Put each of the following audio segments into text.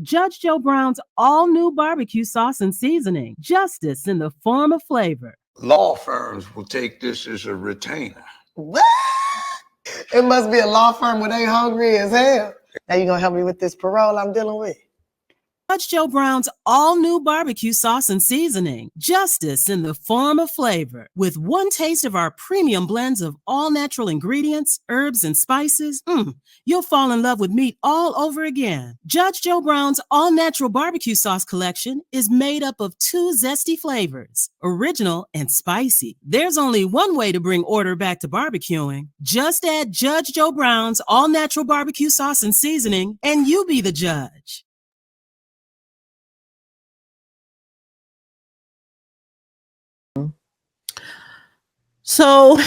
Judge Joe Brown's all new barbecue sauce and seasoning. Justice in the form of flavor. Law firms will take this as a retainer. What? It must be a law firm where they hungry as hell. Now you gonna help me with this parole I'm dealing with? Judge Joe Brown's all new barbecue sauce and seasoning. Justice in the form of flavor. With one taste of our premium blends of all natural ingredients, herbs, and spices, you'll fall in love with meat all over again. Judge Joe Brown's all natural barbecue sauce collection is made up of 2 zesty flavors, original and spicy. There's only one way to bring order back to barbecuing. Just add Judge Joe Brown's all natural barbecue sauce and seasoning, and you be the judge. So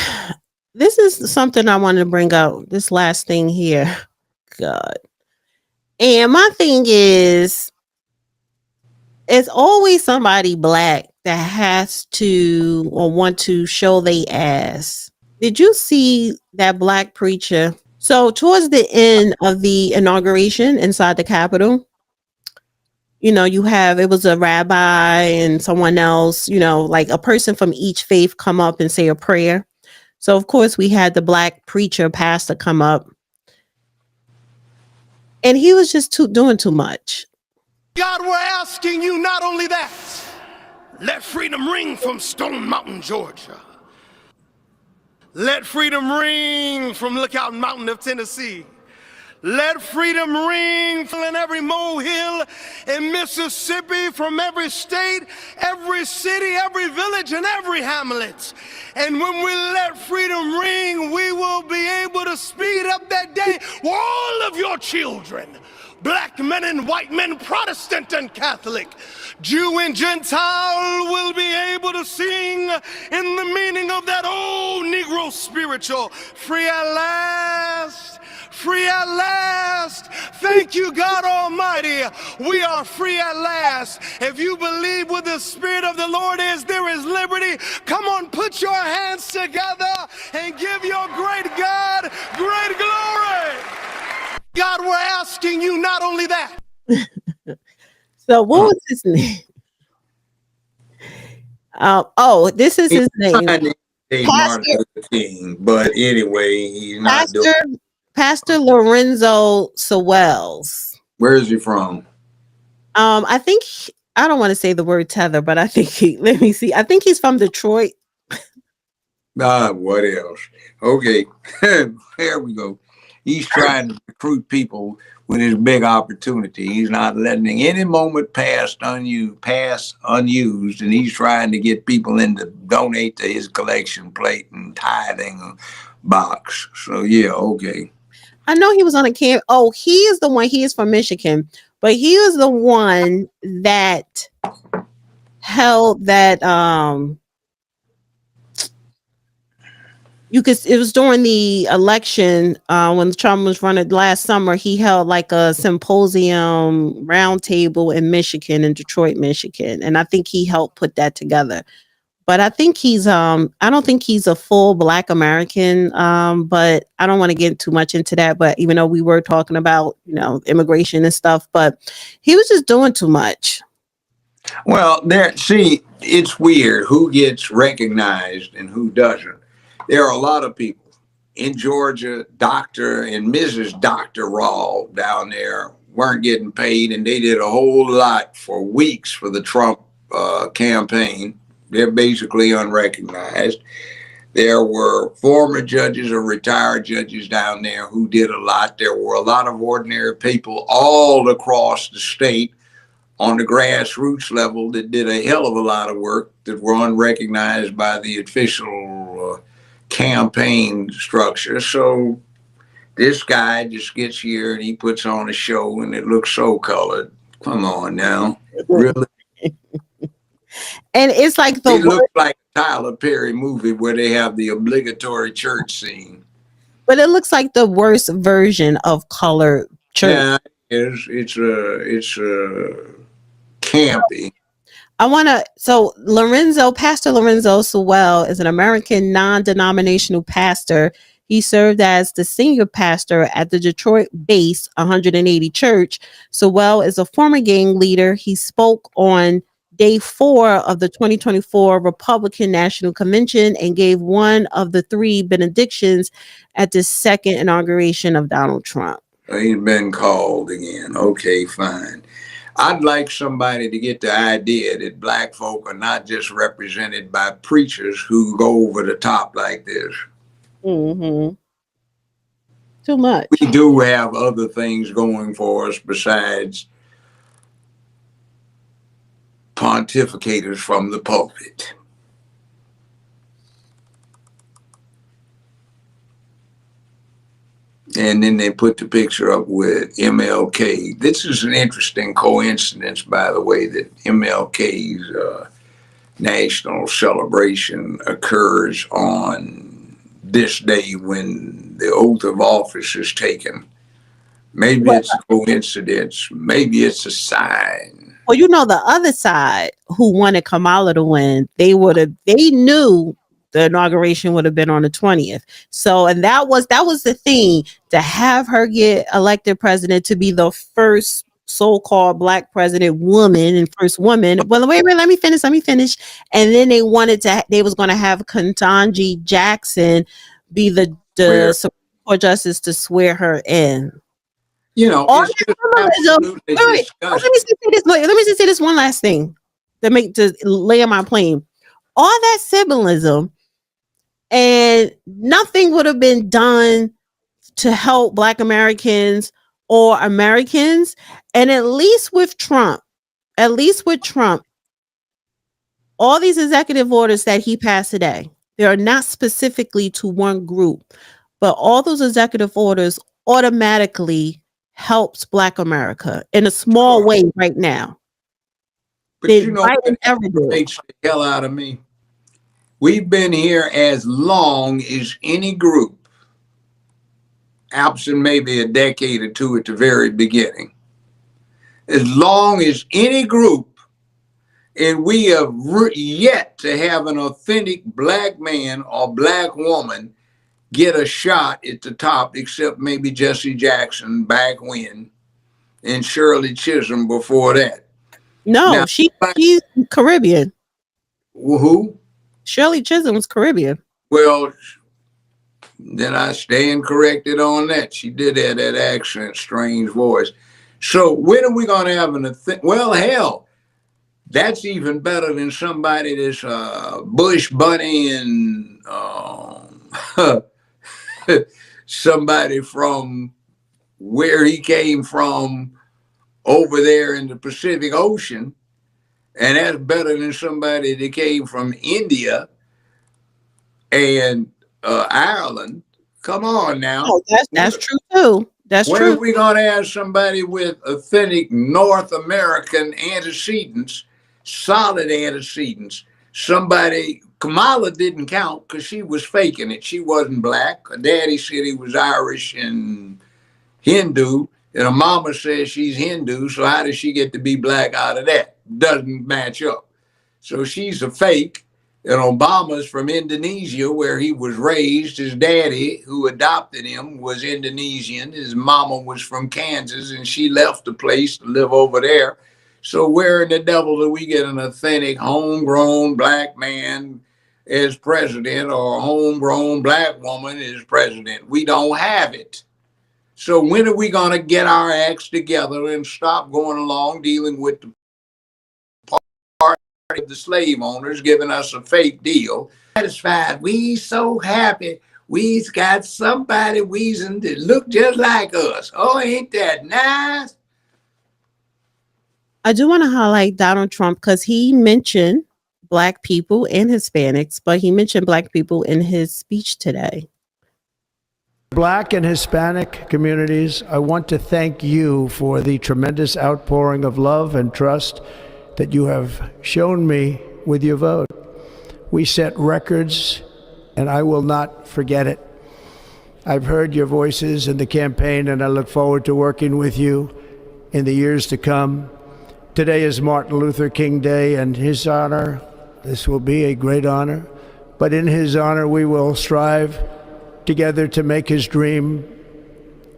this is something I wanted to bring out. This last thing here. God. And my thing is, it's always somebody black that has to or want to show they ass. Did you see that black preacher? So towards the end of the inauguration inside the Capitol, you know, it was a rabbi and someone else, you know, like a person from each faith come up and say a prayer. So, of course, we had the black preacher, pastor come up. And he was just doing too much. God, we're asking you not only that, let freedom ring from Stone Mountain, Georgia. Let freedom ring from Lookout Mountain of Tennessee. Let freedom ring from every molehill in Mississippi, from every state, every city, every village, and every hamlet. And when we let freedom ring, we will be able to speed up that day where all of your children, black men and white men, Protestant and Catholic, Jew and Gentile, will be able to sing in the meaning of that old Negro spiritual, free at last. Free at last. Thank you, God Almighty. We are free at last. If you believe where the Spirit of the Lord is, there is liberty. Come on, put your hands together and give your great God great glory. God, we're asking you not only that. So what was his name? This is his name. Martin Luther King, but anyway, he's not doing. Pastor Lorenzo Sewells. Where is he from? I think I don't want to say the word tether, but I think let me see. I think he's from Detroit. What else? Okay, there we go. He's trying to recruit people with his big opportunity. He's not letting any moment pass unused, and he's trying to get people in to donate to his collection plate and tithing box. So yeah, okay. I know he was on a camp. Oh, he is the one. He is from Michigan, but he was the one that held that. It was during the election when Trump was running last summer. He held like a symposium roundtable in Michigan, in Detroit, Michigan, and I think he helped put that together. But I think he's I don't think he's a full Black American, but I don't want to get too much into that. But even though we were talking about, you know, immigration and stuff, but he was just doing too much. Well, it's weird who gets recognized and who doesn't. There are a lot of people in Georgia, Dr. and Mrs. Dr. Rawl down there weren't getting paid, and they did a whole lot for weeks for the Trump campaign. They're basically unrecognized. There were former judges or retired judges down there who did a lot. There were a lot of ordinary people all across the state on the grassroots level that did a hell of a lot of work that were unrecognized by the official campaign structure. So this guy just gets here and he puts on a show and it looks so colored. Come on now. Really? And it's like it looks like a Tyler Perry movie where they have the obligatory church scene. But it looks like the worst version of colored church. Yeah, it's campy. Pastor Lorenzo Sewell is an American non-denominational pastor. He served as the senior pastor at the Detroit-based 180 Church. Sewell is a former gang leader. He spoke on day 4 of the 2024 Republican National Convention and gave one of the 3 benedictions at the second inauguration of Donald Trump. He's been called again. Okay, fine. I'd like somebody to get the idea that black folk are not just represented by preachers who go over the top like this. Mm-hmm. Too much. We do have other things going for us besides pontificators from the pulpit. And then they put the picture up with MLK. This is an interesting coincidence, by the way, that MLK's national celebration occurs on this day when the oath of office is taken. Maybe it's a coincidence. Maybe it's a sign. Well, you know, the other side who wanted Kamala to win, they knew the inauguration would have been on the 20th. So, and that was the thing, to have her get elected president, to be the first so-called black president woman and first woman. Well, wait, let me finish. And then they was going to have Ketanji Jackson be the Supreme Court justice to swear her in. You know, All it's just absolutely let me just say this one last thing to lay on my plane. All that symbolism, and nothing would have been done to help Black Americans or Americans. And at least with Trump, all these executive orders that he passed today, they are not specifically to one group, but all those executive orders automatically helps Black America in a small way right now. But you know what makes the hell out of me? We've been here as long as any group, absent maybe a decade or two at the very beginning. As long as any group, and we have yet to have an authentic black man or black woman get a shot at the top, except maybe Jesse Jackson back when, and Shirley Chisholm before that. No, now, she's Caribbean. Who? Shirley Chisholm was Caribbean. Well, then I stand corrected on that. She did have that accent, strange voice. So when are we going to have well, hell, that's even better than somebody that's Bush Bunny and somebody from where he came from over there in the Pacific Ocean. And that's better than somebody that came from India and Ireland. Come on now. Oh, that's true too. That's true. When are we going to have somebody with authentic North American antecedents, solid antecedents? Somebody, Kamala didn't count because she was faking it. She wasn't black. Her daddy said he was Irish and Hindu. And her mama says she's Hindu, so how does she get to be black out of that? Doesn't match up. So she's a fake. And Obama's from Indonesia, where he was raised. His daddy, who adopted him, was Indonesian. His mama was from Kansas, and she left the place to live over there. So where in the devil do we get an authentic, homegrown black man as president or a homegrown black woman as president? We don't have it. So when are we going to get our acts together and stop going along dealing with the part of the slave owners giving us a fake deal? Satisfied. We so happy we's got somebody wheezing that look just like us. Oh, ain't that nice? I do want to highlight Donald Trump because he mentioned Black people and Hispanics, but he mentioned Black people in his speech today. Black and Hispanic communities, I want to thank you for the tremendous outpouring of love and trust that you have shown me with your vote. We set records, and I will not forget it. I've heard your voices in the campaign, and I look forward to working with you in the years to come. Today is Martin Luther King Day, and his honor, this will be a great honor, but in his honor we will strive together to make his dream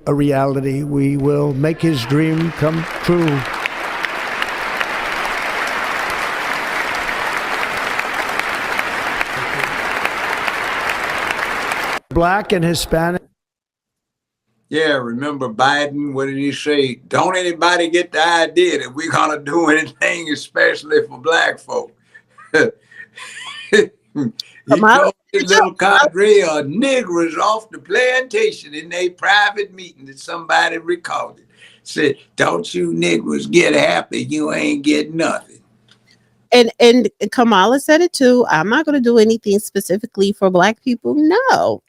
a reality. We will make his dream come true. Black and Hispanic. Yeah, remember Biden? What did he say? Don't anybody get the idea that we're gonna do anything, especially for black folk. He told his little cadre of Negroes off the plantation in a private meeting that somebody recorded. Said, "Don't you Negroes get happy? You ain't getting nothing." And Kamala said it too. I'm not going to do anything specifically for black people. No.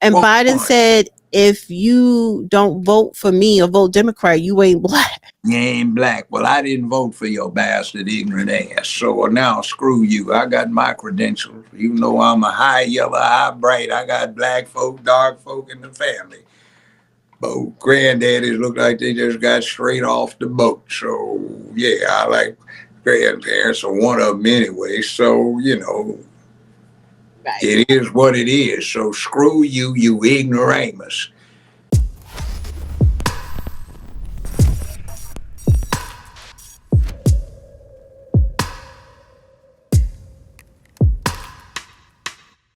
And Biden said, if you don't vote for me or vote Democrat, you ain't black. You ain't black. Well, I didn't vote for your bastard ignorant ass. So now screw you. I got my credentials. Even though I'm a high yellow, high bright, I got black folk, dark folk in the family. Both granddaddies look like they just got straight off the boat. So yeah, I like grandparents, or one of them anyway. So, you know, Right. It is what it is. So screw you, you ignoramus.